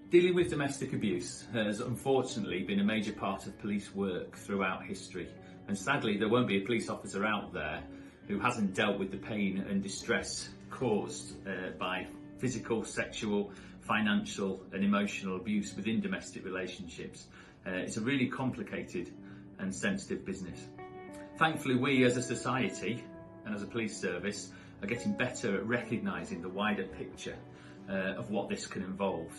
Dealing with domestic abuse has unfortunately been a major part of police work throughout history, and sadly there won't be a police officer out there who hasn't dealt with the pain and distress caused by physical, sexual, financial and emotional abuse within domestic relationships. It's a really complicated and sensitive business. Thankfully, we as a society and as a police service are getting better at recognising the wider picture of what this can involve.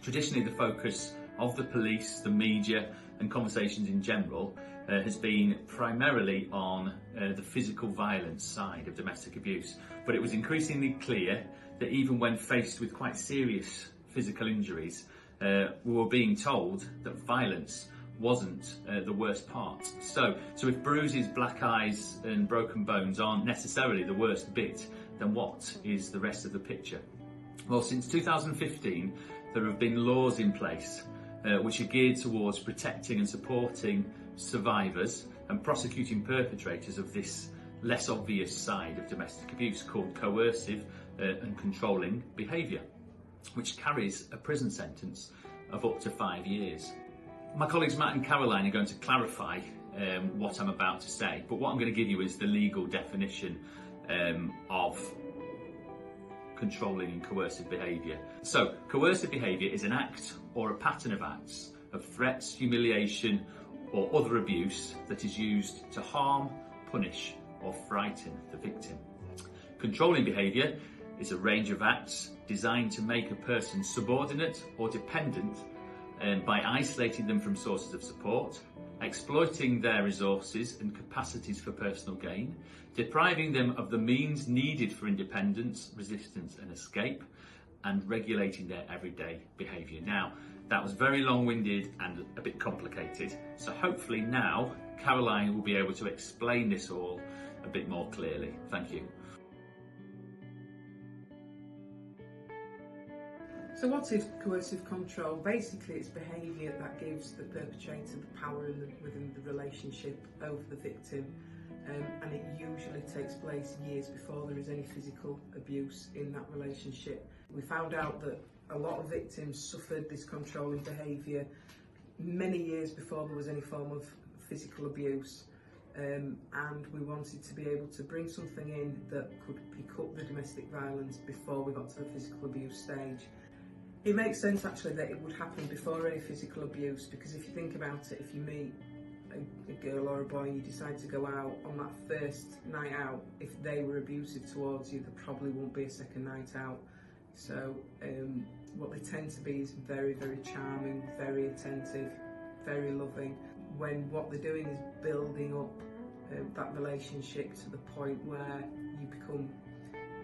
Traditionally, the focus of the police, the media and conversations in general has been primarily on the physical violence side of domestic abuse, but it was increasingly clear that even when faced with quite serious physical injuries, we were being told that violence wasn't the worst part. So if bruises, black eyes and broken bones aren't necessarily the worst bit, then what is the rest of the picture? Well, since 2015, there have been laws in place which are geared towards protecting and supporting survivors and prosecuting perpetrators of this less obvious side of domestic abuse, called coercive and controlling behaviour, which carries a prison sentence of up to 5 years. My colleagues Matt and Caroline are going to clarify what I'm about to say, but what I'm going to give you is the legal definition of controlling and coercive behaviour. So, coercive behaviour is an act or a pattern of acts of threats, humiliation or other abuse that is used to harm, punish or frighten the victim. Controlling behaviour is a range of acts designed to make a person subordinate or dependent by isolating them from sources of support, exploiting their resources and capacities for personal gain, depriving them of the means needed for independence, resistance and escape, and regulating their everyday behaviour. Now, that was very long-winded and a bit complicated, so hopefully now Caroline will be able to explain this all a bit more clearly. Thank you. So what is coercive control? Basically it's behaviour that gives the perpetrator the power within the relationship over the victim, and it usually takes place years before there is any physical abuse in that relationship. We found out that a lot of victims suffered this controlling behaviour many years before there was any form of physical abuse, and we wanted to be able to bring something in that could pick up the domestic violence before we got to the physical abuse stage. It makes sense actually that it would happen before any physical abuse, because if you think about it, if you meet a girl or a boy and you decide to go out on that first night out, if they were abusive towards you, there probably won't be a second night out. So what they tend to be is very, very charming, very attentive, very loving, when what they're doing is building up that relationship to the point where you become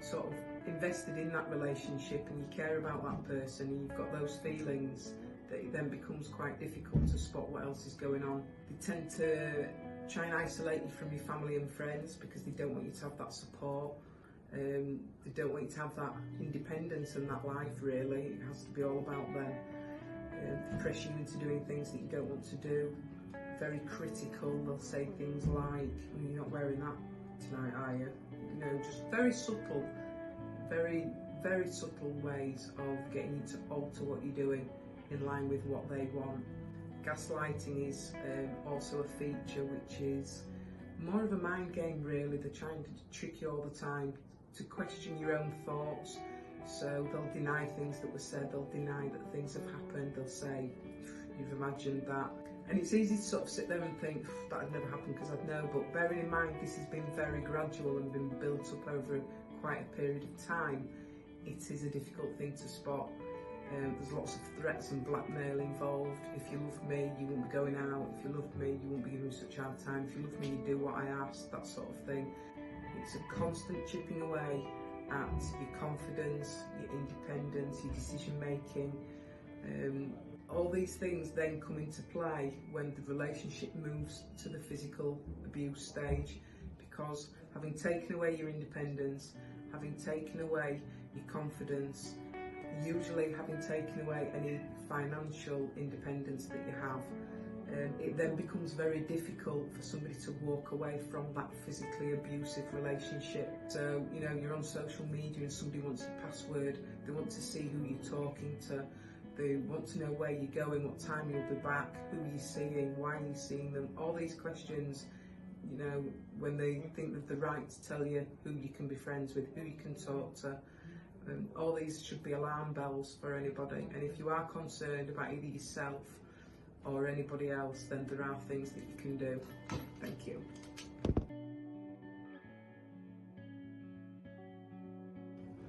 sort of invested in that relationship and you care about that person and you've got those feelings, that it then becomes quite difficult to spot what else is going on. They tend to try and isolate you from your family and friends because they don't want you to have that support. They don't want you to have that independence and that life really. It has to be all about them. They pressure you into doing things that you don't want to do. Very critical. They'll say things like, "You're not wearing that tonight, are you?" You know, just very subtle, very, very subtle ways of getting you to alter what you're doing in line with what they want. Gaslighting is also a feature which is more of a mind game really. They're trying to trick you all the time to question your own thoughts. So they'll deny things that were said, they'll deny that things have happened, they'll say, "You've imagined that." And it's easy to sort of sit there and think, that had never happened because I'd know, but bearing in mind this has been very gradual and been built up over quite a period of time, it is a difficult thing to spot. There's lots of threats and blackmail involved. If you love me, you won't be going out. If you loved me, you won't be giving me such a hard time. If you love me, you do what I ask, that sort of thing. It's a constant chipping away at your confidence, your independence, your decision making. All these things then come into play when the relationship moves to the physical abuse stage, because having taken away your independence, having taken away your confidence, usually having taken away any financial independence that you have, it then becomes very difficult for somebody to walk away from that physically abusive relationship. So, you know, you're on social media and somebody wants your password, they want to see who you're talking to, They want to know where you're going, what time you'll be back, who you're seeing, why you're seeing them. All these questions, you know, when they think of the right to tell you who you can be friends with, who you can talk to. All these should be alarm bells for anybody. And if you are concerned about either yourself or anybody else, then there are things that you can do. Thank you.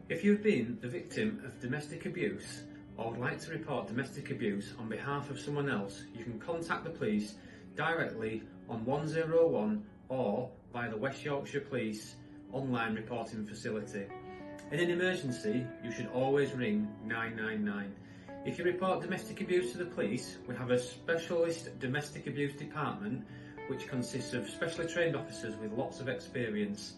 If you've been the victim of domestic abuse or would like to report domestic abuse on behalf of someone else, you can contact the police directly on 101 or via the West Yorkshire Police online reporting facility. In an emergency, you should always ring 999. If you report domestic abuse to the police, we have a specialist domestic abuse department which consists of specially trained officers with lots of experience.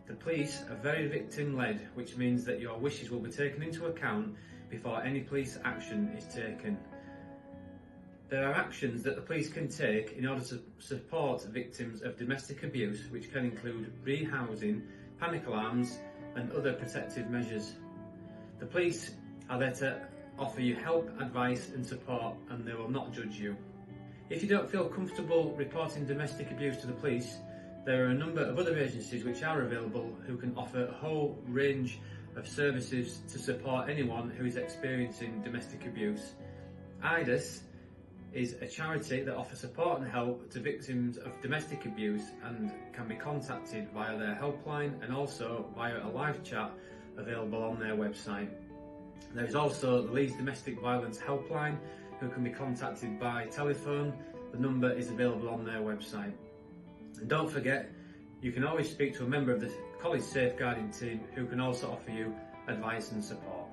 The police are very victim-led, which means that your wishes will be taken into account before any police action is taken. There are actions that the police can take in order to support victims of domestic abuse, which can include rehousing, panic alarms and other protective measures. The police are there to offer you help, advice and support, and they will not judge you. If you don't feel comfortable reporting domestic abuse to the police, there are a number of other agencies which are available who can offer a whole range of services to support anyone who is experiencing domestic abuse. IDAS is a charity that offers support and help to victims of domestic abuse and can be contacted via their helpline and also via a live chat available on their website. There is also the Leeds Domestic Violence Helpline, who can be contacted by telephone. The number is available on their website. And don't forget, you can always speak to a member of the college safeguarding team who can also offer you advice and support.